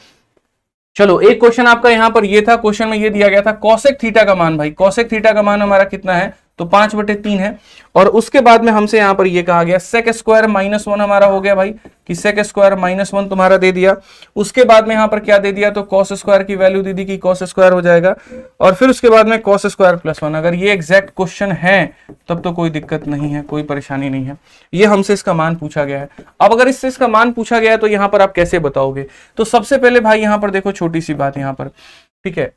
चलो एक क्वेश्चन आपका यहां पर ये था, क्वेश्चन में ये दिया गया था कोसेक थीटा का मान। भाई कोसेक थीटा का मान हमारा कितना है, तो 5/3 है। और उसके बाद में हमसे यहां पर ये कहा गया sec² -1 हमारा हो गया भाई, कि sec² -1 तुम्हारा दे दिया। उसके बाद में यहां पर क्या दे दिया, तो cos² की वैल्यू दे दी कि cos² हो जाएगा। और फिर उसके बाद में cos² + 1। अगर ये एग्जैक्ट क्वेश्चन है तब तो कोई दिक्कत नहीं है, कोई परेशानी नहीं है। ये हमसे इसका मान पूछा गया है। अब अगर इससे इसका मान पूछा गया है तो यहां पर आप कैसे बताओगे। तो सबसे पहले भाई यहां पर देखो छोटी सी बात यहां पर, ठीक है।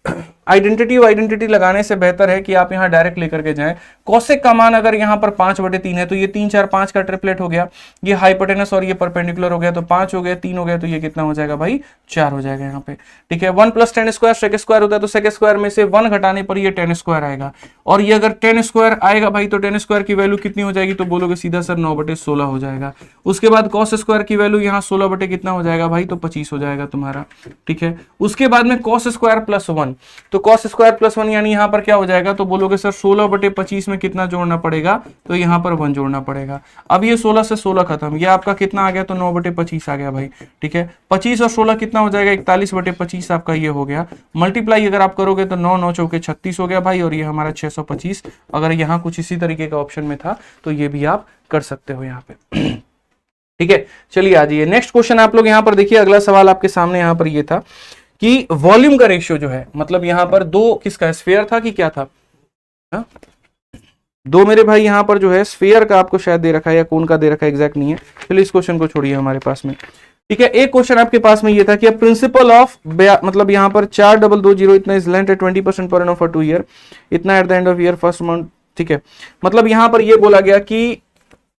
आइडेंटिटी लगाने से बेहतर है कि आप यहाँ डायरेक्ट लेकर के जाएं। कोसेक का मान अगर यहाँ पर 5/3 है तो ये 3 4 5 का ट्रिपलेट हो गया, ये हाइपोटेनस और ये परपेंडिकुलर हो गया तो 5 हो गया, 3 हो गया तो ये कितना हो जाएगा भाई 4 हो जाएगा यहाँ पे। ठीक है, 1 + 10 स्क्वायर सेक स्क्वायर होता है तो सेक स्क्वायर में से 1 घटाने पर ये 10 स्क्वायर आएगा, और ये अगर 10 स्क्वायर आएगा भाई तो 10 स्क्वायर की वैल्यू कितनी हो जाएगी, तो बोलोगे सीधा सर 9/16 हो जाएगा। उसके बाद कॉस स्क्वायर की वैल्यू यहाँ 16 कितना हो जाएगा भाई, तो 25 हो जाएगा तुम्हारा। ठीक है, उसके बाद में cos स्क्वायर प्लस 1, तो cos स्क्वायर प्लस 1 यानी यहाँ पर क्या हो जाएगा, तो बोलोगे सर 16/25 में कितना जोड़ना पड़ेगा, तो यहाँ पर 1 जोड़ना पड़ेगा। अब ये 16 से 16 खत्म, ये आपका कितना आ गया, तो 9/25 आ गया भाई। ठीक है, 25 और 16 कितना हो जाएगा, 41/25 आपका ये हो गया। मल्टीप्लाई अगर आप करोगे तो 9 9 चौके 36 हो गया भाई, और ये हमारा 625। अगर यहाँ कुछ इसी तरीके का ऑप्शन में था तो ये भी आप कर सकते हो यहाँ पे। ठीक है, चलिए आ जाइए नेक्स्ट क्वेश्चन आप लोग यहाँ पर देखिए। अगला सवाल आपके सामने यहाँ पर ये था कि वॉल्यूम का रेशियो जो है, मतलब यहाँ पर दो किसका स्फीयर था कि क्या था, हा? दो मेरे भाई यहाँ पर जो है स्फीयर का आपको शायद दे रखा है या कौन का दे रखा है, एग्जैक्ट नहीं है। चलिए इस क्वेश्चन को छोड़िए हमारे पास में। ठीक है, एक क्वेश्चन आपके पास में ये था कि प्रिंसिपल ऑफ, मतलब यहाँ पर 4220 इतना is lent 20% per annum for 2 year, इतना at the end of year first month. ठीक है, मतलब यहाँ पर ये बोला गया कि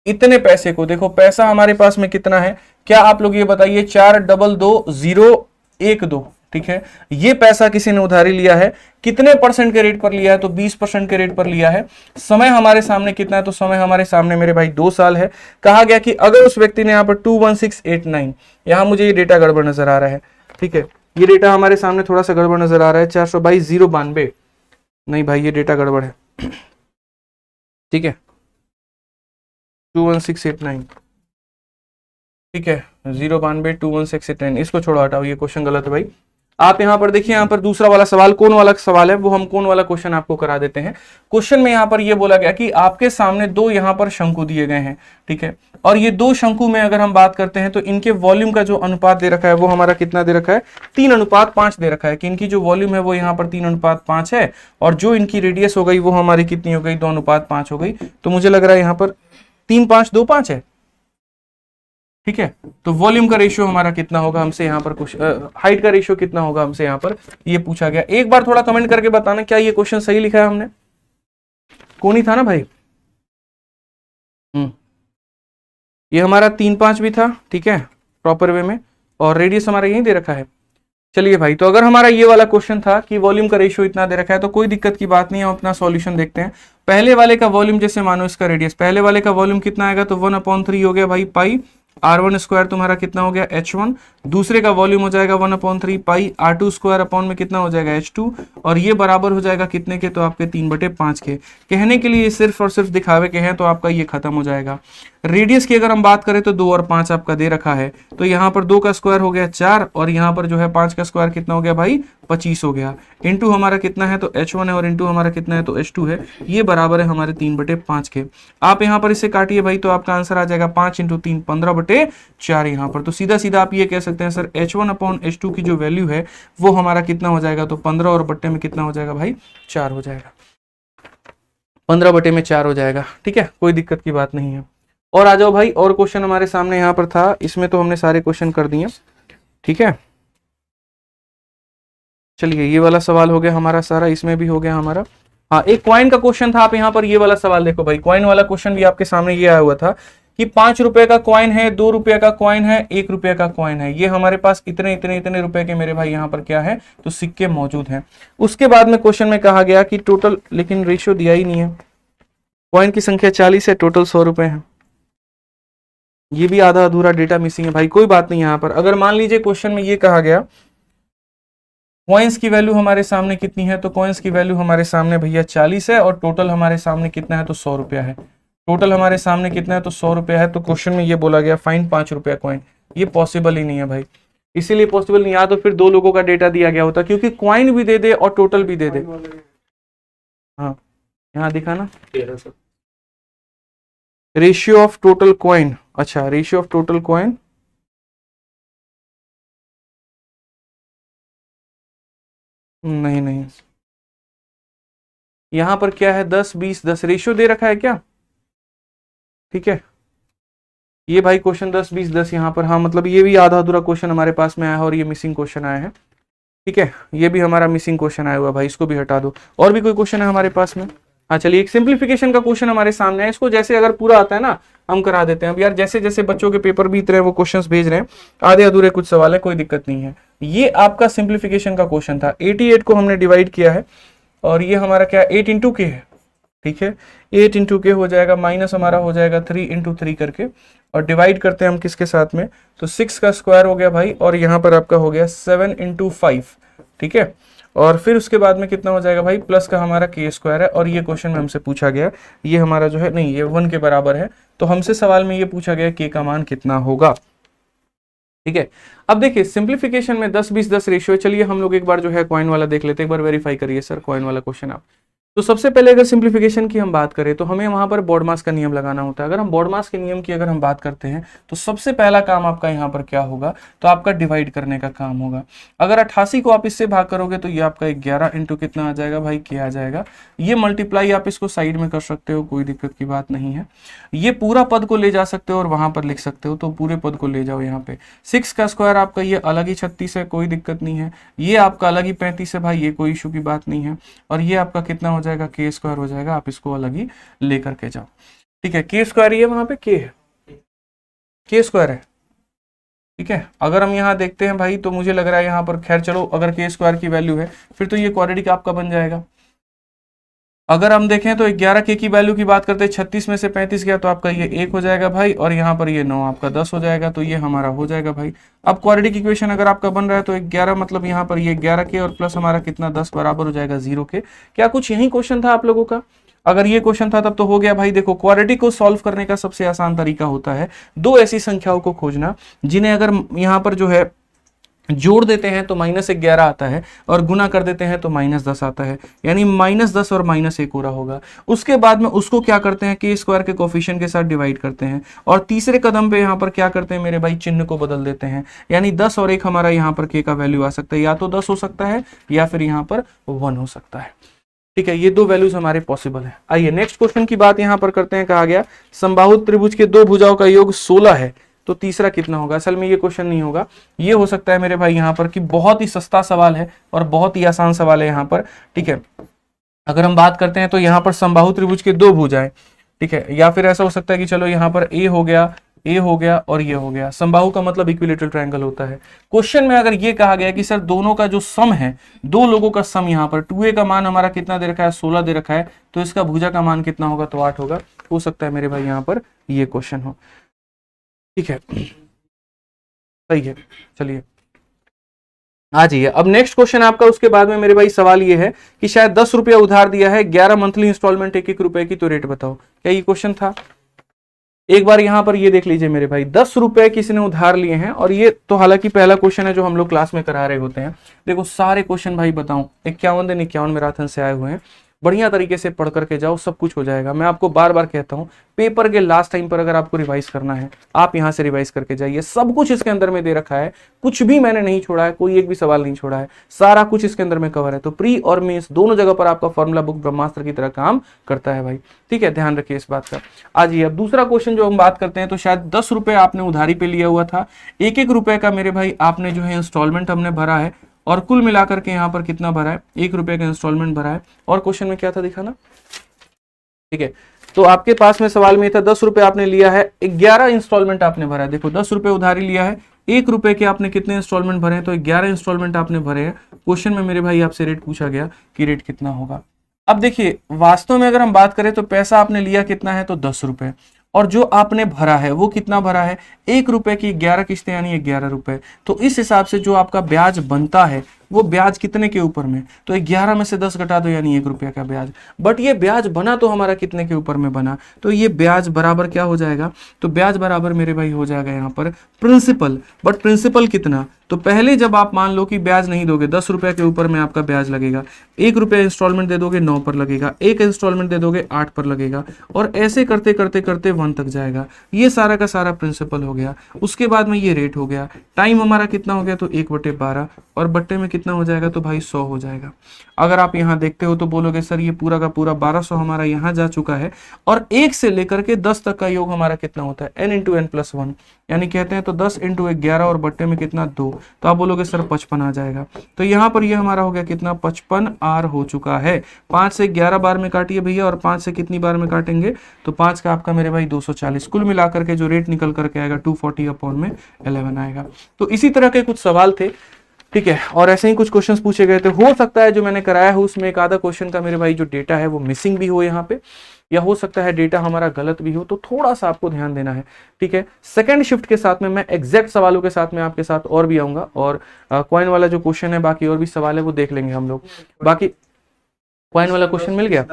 इतने पैसे को, देखो पैसा हमारे पास में कितना है, क्या आप लोग ये बताइए, 4222012। ठीक है, ये पैसा किसी ने उधारी लिया है, कितने परसेंट के रेट पर लिया है, तो 20% के रेट पर लिया है। समय हमारे सामने कितना है, तो समय हमारे सामने मेरे भाई 2 साल है। कहा गया कि अगर उस व्यक्ति ने यहाँ पर 21689, यहां मुझे ये डेटा गड़बड़ नजर आ रहा है। ठीक है, ये डेटा हमारे सामने थोड़ा सा गड़बड़ नजर आ रहा है, 422,092, नहीं भाई ये डेटा गड़बड़ है। ठीक है, 21689, ठीक है, 0922169, इसको छोड़ो हटाओ, ये क्वेश्चन गलत है भाई। आप यहां पर देखिए, यहां पर दूसरा वाला सवाल कौन वाला सवाल है, वो हम कौन वाला क्वेश्चन आपको करा देते हैं। क्वेश्चन में यहां पर ये बोला गया कि आपके सामने दो यहां पर शंकु दिए गए हैं। ठीक है, और ये दो शंकु में अगर हम बात करते हैं तो इनके वॉल्यूम का जो अनुपात दे रखा है वो हमारा कितना दे रखा है, 3:5 दे रखा है, कि इनकी जो वॉल्यूम है वो यहाँ पर 3:5 है, और जो इनकी रेडियस हो गई वो हमारी कितनी हो गई, 2:5 हो गई। तो मुझे लग रहा है यहाँ पर 3:5:2:5 है। ठीक है, तो वॉल्यूम का रेशियो हमारा कितना होगा, हमसे यहाँ पर कुछ हाइट का रेशियो कितना होगा, हमसे यहाँ पर ये पूछा गया। एक बार थोड़ा कमेंट करके बताना क्या ये क्वेश्चन सही लिखा है हमने, कौन ही था ना भाई। ये हमारा 3:5 भी था। ठीक है, प्रॉपर वे में, और रेडियस हमारा यही दे रखा है। चलिए भाई, तो अगर हमारा ये वाला क्वेश्चन था कि वॉल्यूम का रेशियो इतना दे रखा है तो कोई दिक्कत की बात नहीं है, हम अपना सॉल्यूशन देखते हैं। पहले वाले का वॉल्यूम, जैसे मानो इसका रेडियस, पहले वाले का वॉल्यूम कितना आएगा, तो 1/3 हो गया भाई पाई r1 स्क्वायर तुम्हारा कितना हो गया h1। दूसरे का वॉल्यूम हो जाएगा 1/3 पाई r2 स्क्वायर अपॉन में कितना हो जाएगा h2, और ये बराबर हो जाएगा कितने के, तो आपके 3/5 के। कहने के लिए सिर्फ और सिर्फ दिखावे के हैं, तो आपका ये खत्म हो जाएगा। रेडियस की अगर हम बात करें तो 2 और 5 आपका दे रखा है, तो यहाँ पर 2 का स्क्वायर हो गया 4, और यहाँ पर जो है 5 का स्क्वायर कितना हो गया भाई 25 हो गया। इंटू हमारा कितना है, तो h1 है, और इंटू हमारा कितना है, तो h2 है। ये बराबर है हमारे 3/5 के। आप यहाँ पर इसे काटिए भाई, तो आपका आंसर आ जाएगा 5 × 3 15/4 यहाँ पर। तो सीधा सीधा आप ये कह सकते हैं सर h1/h2 की जो वैल्यू है वो हमारा कितना हो जाएगा, तो 15, और बट्टे में कितना हो जाएगा भाई 4 हो जाएगा, 15/4 हो जाएगा। ठीक है, कोई दिक्कत की बात नहीं है। और आ जाओ भाई, और क्वेश्चन हमारे सामने यहाँ पर था, इसमें तो हमने सारे क्वेश्चन कर दिए। ठीक है, चलिए ये वाला सवाल हो गया हमारा सारा, इसमें भी हो गया हमारा। हाँ, एक कॉइन का क्वेश्चन था। आप यहाँ पर ये वाला सवाल देखो भाई, कॉइन वाला क्वेश्चन भी आपके सामने ये आया हुआ था कि 5 रुपए का कॉइन है, 2 रुपए का कॉइन है, 1 रुपए का कॉइन है। ये हमारे पास इतने इतने इतने रुपए के मेरे भाई यहाँ पर क्या है, तो सिक्के मौजूद हैं। उसके बाद में क्वेश्चन में कहा गया कि टोटल, लेकिन रेशियो दिया ही नहीं है। कॉइन की संख्या 40 है, टोटल 100 रुपए है। ये भी आधा अधूरा डेटा मिसिंग है भाई, कोई बात नहीं। यहाँ पर अगर मान लीजिए क्वेश्चन में ये कहा गया कॉइन्स की वैल्यू हमारे सामने कितनी है, तो कॉइन्स की वैल्यू हमारे सामने भैया 40 है, और टोटल हमारे सामने कितना है, तो 100 रुपया है। टोटल हमारे सामने कितना है, तो 100 रुपया है। तो क्वेश्चन में ये बोला गया फाइंड 5 रुपया कॉइन, ये पॉसिबल ही नहीं है भाई। इसीलिए पॉसिबल नहीं, या तो फिर 2 लोगों का डेटा दिया गया होता, क्योंकि कॉइन भी दे दे और टोटल भी दे दे। हाँ, यहाँ दिखा ना, रेशियो ऑफ टोटल कॉइन। अच्छा, रेशियो ऑफ टोटल कॉइन, नहीं नहीं, यहां पर क्या है, 10-20-10 रेशियो दे रखा है क्या। ठीक है, ये भाई क्वेश्चन 10-20-10 यहाँ पर। हाँ, मतलब ये भी आधा अधूरा क्वेश्चन हमारे पास में आया है, और ये मिसिंग क्वेश्चन आया है। ठीक है, ये भी हमारा मिसिंग क्वेश्चन आया हुआ भाई, इसको भी हटा दो। और भी कोई क्वेश्चन है हमारे पास में? हाँ चलिए, एक सिंप्लीफिकेशन का क्वेश्चन हमारे सामने है, इसको जैसे अगर पूरा आता है ना हम करा देते हैं। अब यार जैसे जैसे बच्चों के पेपर बीत रहे हैं वो क्वेश्चंस भेज रहे हैं, आधे अधूरे कुछ सवाल है, कोई दिक्कत नहीं है। ये आपका सिंप्लीफिकेशन का क्वेश्चन था। 88 को हमने डिवाइड किया है और ये हमारा क्या 8 इंटू के है, ठीक है, 8 इंटू के हो जाएगा, माइनस हमारा हो जाएगा 3 इंटू 3 करके, और डिवाइड करते हैं हम किसके साथ में, तो 6 का स्क्वायर हो गया भाई, और यहाँ पर आपका हो गया 7 इंटू 5, ठीक है। और फिर उसके बाद में कितना हो जाएगा भाई, प्लस का हमारा के स्क्वायर है, और ये क्वेश्चन में हमसे पूछा गया, ये हमारा जो है नहीं, ये 1 के बराबर है, तो हमसे सवाल में ये पूछा गया के का मान कितना होगा, ठीक है। अब देखिए सिंप्लीफिकेशन में 10-20-10 रेशियो है। चलिए हम लोग एक बार जो है कॉइन वाला देख लेते हैं, एक बार वेरीफाई करिए सर कॉइन वाला क्वेश्चन आप। तो सबसे पहले अगर सिंप्लीफिकेशन की हम बात करें तो हमें वहां पर बॉडमास का नियम लगाना होता है। अगर हम बॉडमास के नियम की अगर हम बात करते हैं तो सबसे पहला काम आपका यहाँ पर क्या होगा, तो आपका डिवाइड करने का काम होगा। अगर 88 को आप इससे भाग करोगे तो ये आपका 11 इंटू कितना आ जाएगा भाई, के आ जाएगा। ये मल्टीप्लाई आप इसको साइड में कर सकते हो, कोई दिक्कत की बात नहीं है। ये पूरा पद को ले जा सकते हो और वहां पर लिख सकते हो, तो पूरे पद को ले जाओ यहाँ पे। 6 का स्क्वायर आपका ये अलग ही 36 है, कोई दिक्कत नहीं है। ये आपका अलग ही 35 है भाई, ये कोई इशू की बात नहीं है। और ये आपका कितना हो जाएगा, के स्क्वायर हो जाएगा, आप इसको अलग ही लेकर के जाओ, ठीक है। के स्क्वायर ये वहां पे के है, के स्क्वायर है, ठीक है। अगर हम यहाँ देखते हैं भाई तो मुझे लग रहा है यहाँ पर, खैर चलो, अगर के स्क्वायर की वैल्यू है फिर तो ये क्वाड्रेटिक आपका बन जाएगा। अगर हम देखें तो 11 के की वैल्यू की बात करते हैं, 36 में से 35 गया तो आपका ये 1 हो जाएगा भाई, और यहाँ पर ये 9 आपका 10 हो जाएगा, तो ये हमारा हो जाएगा भाई। अब क्वाड्रेटिक इक्वेशन अगर आपका बन रहा है तो 11 मतलब यहाँ पर ये 11 के और प्लस हमारा कितना 10 बराबर हो जाएगा 0 के। क्या कुछ यही क्वेश्चन था आप लोगों का? अगर ये क्वेश्चन था तब तो हो गया भाई। देखो क्वाड्रेटिक को सॉल्व करने का सबसे आसान तरीका होता है दो ऐसी संख्याओं को खोजना जिन्हें अगर यहाँ पर जो है जोड़ देते हैं तो -11 आता है, और गुना कर देते हैं तो -10 आता है, यानी -10 और -1 हो रहा होगा। उसके बाद में उसको क्या करते हैं, के स्क्वायर के कोफिशिएंट के साथ डिवाइड करते हैं, और तीसरे कदम पे यहाँ पर क्या करते हैं मेरे भाई, चिन्ह को बदल देते हैं, यानी 10 और 1 हमारा यहाँ पर के का वैल्यू आ सकता है, या तो 10 हो सकता है या फिर यहाँ पर 1 हो सकता है, ठीक है। ये दो वैल्यूज हमारे पॉसिबल है। आइए नेक्स्ट क्वेश्चन की बात यहाँ पर करते हैं। कहा गया समबाहु त्रिभुज के दो भुजाओं का योग 16 है, तो तीसरा कितना होगा। असल में ये क्वेश्चन नहीं होगा, ये हो सकता है मेरे भाई यहाँ पर कि बहुत ही सस्ता सवाल है और बहुत ही आसान सवाल है यहाँ पर, ठीक है। अगर हम बात करते हैं तो यहाँ पर समबाहु त्रिभुज के दो भुजाएं, ठीक है, या फिर ऐसा हो सकता है कि चलो यहाँ पर ए हो गया और ये हो गया। समबाहु का मतलब इक्विलेटरल ट्रायंगल होता है। क्वेश्चन में अगर ये कहा गया कि सर दोनों का जो सम है, दो लोगों का सम, यहाँ पर 2a का मान हमारा कितना दे रखा है, 16 दे रखा है, तो इसका भुजा का मान कितना होगा, तो 8 होगा। हो सकता है मेरे भाई यहाँ पर ये क्वेश्चन हो, ठीक है, सही है। चलिए आ जाइए अब नेक्स्ट क्वेश्चन आपका। उसके बाद में मेरे भाई सवाल ये है कि शायद 10 रुपया उधार दिया है, 11 मंथली इंस्टॉलमेंट 1-1 रुपए की, तो रेट बताओ। क्या ये क्वेश्चन था? एक बार यहां पर ये देख लीजिए मेरे भाई, 10 रुपए किसी ने उधार लिए हैं, और ये तो हालांकि पहला क्वेश्चन है जो हम लोग क्लास में करा रहे होते हैं। देखो सारे क्वेश्चन भाई बताऊं 51 दिन 51 मैराथन से आए हुए हैं, बढ़िया तरीके से पढ़ करके जाओ, सब कुछ हो जाएगा। मैं आपको बार बार कहता हूं, पेपर के लास्ट टाइम पर अगर आपको रिवाइज करना है, आप यहां से रिवाइज करके जाइए। सब कुछ इसके अंदर में दे रखा है, कुछ भी मैंने नहीं छोड़ा है, कोई एक भी सवाल नहीं छोड़ा है, सारा कुछ इसके अंदर में कवर है। तो प्री और मेंस दोनों जगह पर आपका फॉर्मूला बुक ब्रह्मास्त्र की तरह काम करता है भाई, ठीक है, ध्यान रखिए इस बात का। आज अब दूसरा क्वेश्चन जो हम बात करते हैं, तो शायद 10 रुपए आपने उधारी पे लिया हुआ था, 1-1 रुपए का मेरे भाई आपने जो है इंस्टॉलमेंट हमने भरा है, और कुल मिलाकर के यहाँ पर कितना भरा है, 1 रुपए का इंस्टॉलमेंट भरा है। और क्वेश्चन में क्या था दिखाना, ठीक है। तो आपके पास में सवाल में था 10 रुपए आपने लिया है, 11 इंस्टॉलमेंट आपने भरा है। देखो 10 रुपए उधारी लिया है, 1 रुपए के आपने कितने इंस्टॉलमेंट भरे हैं, तो 11 इंस्टॉलमेंट आपने भरे हैं। क्वेश्चन में मेरे भाई आपसे रेट पूछा गया कि रेट कितना होगा। अब देखिए वास्तव में अगर हम बात करें तो पैसा आपने लिया कितना है, तो 10 रुपए, और जो आपने भरा है वो कितना भरा है, 1 रुपए की 11 किस्तें, यानी 11 रुपए। तो इस हिसाब से जो आपका ब्याज बनता है वो ब्याज कितने के ऊपर में, तो 11 में से 10 घटा दो, यानी 1 रुपया का ब्याज। बट ये ब्याज बना तो हमारा कितने के ऊपर में बना, तो ये ब्याज बराबर क्या हो जाएगा, तो ब्याज बराबर मेरे भाई हो जाएगा यहाँ पर प्रिंसिपल। बट प्रिंसिपल कितना, तो पहले जब आप मान लो कि ब्याज नहीं दोगे, 10 रुपए के ऊपर में आपका ब्याज लगेगा, 1 रुपया इंस्टॉलमेंट दे दोगे 9 पर लगेगा, 1 इंस्टॉलमेंट दे दोगे 8 पर लगेगा, और ऐसे करते करते करते 1 तक जाएगा। ये सारा का सारा प्रिंसिपल हो गया। उसके बाद में ये रेट हो गया। टाइम हमारा कितना हो गया, तो 1/12, और बट्टे में कितना कितना हो जाएगा, तो भाई 100 हो जाएगा। अगर आप यहाँ देखते हो तो बोलोगे सर ये पूरा का पूरा 1200 हमारा यहाँ जा चुका है, और 1 से लेकर के 10 तक का योग हमारा कितना होता है, n इंटू एन प्लस 1, यानी कहते हैं तो 10 इंटू 11 और बट्टे में कितना 2, तो आप बोलोगे सर 55 आ जाएगा। तो यहाँ पर ये हमारा हो गया कितना, 55 आर हो चुका है। 5 से 11 बार में काटिए भैया, और 5 से कितनी बार में काटेंगे, तो 5 का आपका मेरे भाई 240, कुल मिलाकर के जो रेट निकल करके आएगा 240 अपॉन में 11 आएगा। तो इसी तरह के कुछ सवाल थे, ठीक है, और ऐसे ही कुछ क्वेश्चंस पूछे गए थे। हो सकता है जो मैंने कराया है उसमें एक आधा क्वेश्चन का मेरे भाई जो डेटा है वो मिसिंग भी हो यहाँ पे, या हो सकता है डेटा हमारा गलत भी हो, तो थोड़ा सा आपको ध्यान देना है, ठीक है। सेकंड शिफ्ट के साथ में मैं एग्जैक्ट सवालों के साथ में आपके साथ और भी आऊंगा, और कॉइन वाला जो क्वेश्चन है, बाकी और भी सवाल है वो देख लेंगे हम लोग। बाकी कॉइन वाला क्वेश्चन मिल गया,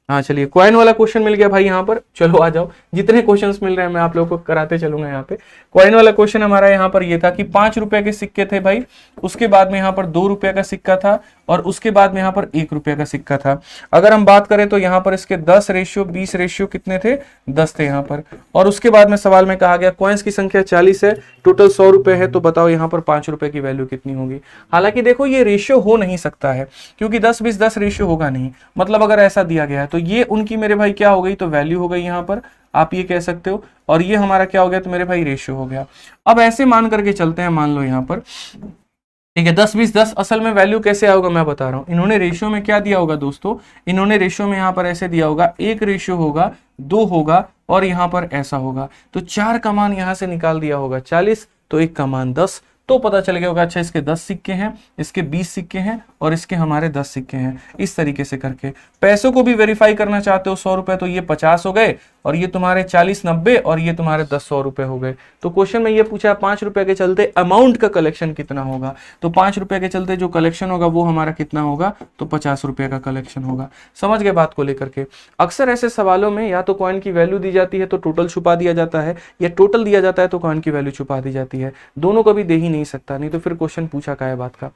हाँ चलिए कॉइन वाला क्वेश्चन मिल गया भाई यहाँ पर, चलो आ जाओ, जितने क्वेश्चंस मिल रहे हैं मैं आप लोगों को कराते चलूंगा यहाँ पे। कॉइन वाला क्वेश्चन हमारा यहाँ पर ये था कि 5 रुपए के सिक्के थे भाई, उसके बाद में यहाँ पर 2 रुपए का सिक्का था, और उसके बाद में यहाँ पर 1 रुपए का सिक्का था। अगर हम बात करें तो यहाँ पर इसके 10 रेशियो 20 रेशियो कितने थे, 10 थे यहाँ पर। और उसके बाद में सवाल में कहा गया कॉइन्स की संख्या 40 है, टोटल 100 रुपए है, तो बताओ यहाँ पर 5 रुपए की वैल्यू कितनी होगी। हालांकि देखो ये रेशियो हो नहीं सकता है, क्योंकि 10-20-10 रेशियो होगा नहीं, मतलब अगर ऐसा दिया गया है तो ये उनकी मेरे भाई क्या हो गई, तो वैल्यू हो गई यहाँ पर, आप ये कह सकते हो, और ये हमारा क्या हो गया, तो मेरे भाई रेशियो हो गया। अब ऐसे मान करके चलते हैं, मान लो यहाँ पर, ठीक है, 10-20-10 असल में वैल्यू कैसे आओगा मैं बता रहा हूं। इन्होंने रेशियो में क्या दिया होगा दोस्तों, इन्होंने रेशियो में यहाँ पर ऐसे दिया होगा, 1 रेशियो होगा, 2 होगा, और यहाँ पर ऐसा होगा, तो 4 का मान यहाँ से निकाल दिया होगा 40, तो 1 का मान 10, तो पता चल गया होगा अच्छा इसके 10 सिक्के हैं, इसके 20 सिक्के हैं, और इसके हमारे 10 सिक्के हैं। इस तरीके से करके पैसों को भी वेरीफाई करना चाहते हो, 100 रुपए, तो ये 50 हो गए, और ये तुम्हारे 40-90, और ये तुम्हारे 10-100 रुपए हो गए। तो क्वेश्चन में ये पूछा 5 रुपए के चलते अमाउंट का कलेक्शन कितना होगा, तो 5 रुपए के चलते जो कलेक्शन होगा वो हमारा कितना होगा, तो 50 रुपए का कलेक्शन होगा। समझ गए बात को लेकर के। अक्सर ऐसे सवालों में या तो कॉइन की वैल्यू दी जाती है तो टोटल छुपा दिया जाता है, या टोटल दिया जाता है तो कॉइन की वैल्यू छुपा दी जाती है, दोनों कभी दे ही नहीं सकता, नहीं तो फिर क्वेश्चन पूछा क्या है बात का,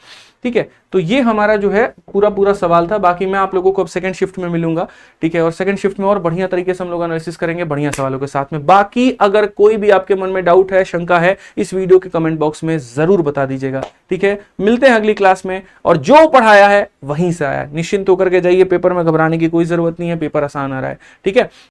ठीक है। तो ये हमारा जो है पूरा सवाल था। बाकी मैं आप लोगों को अब सेकंड शिफ्ट में मिलूंगा, ठीक है, और सेकंड शिफ्ट में और बढ़िया तरीके से हम लोग एनालिसिस करेंगे बढ़िया सवालों के साथ में। बाकी अगर कोई भी आपके मन में डाउट है, शंका है, इस वीडियो के कमेंट बॉक्स में जरूर बता दीजिएगा, ठीक है। मिलते हैं अगली क्लास में, और जो पढ़ाया है वहीं से आया, निश्चिंत होकर के जाइए, पेपर में घबराने की कोई जरूरत नहीं है, पेपर आसान आ रहा है, ठीक है।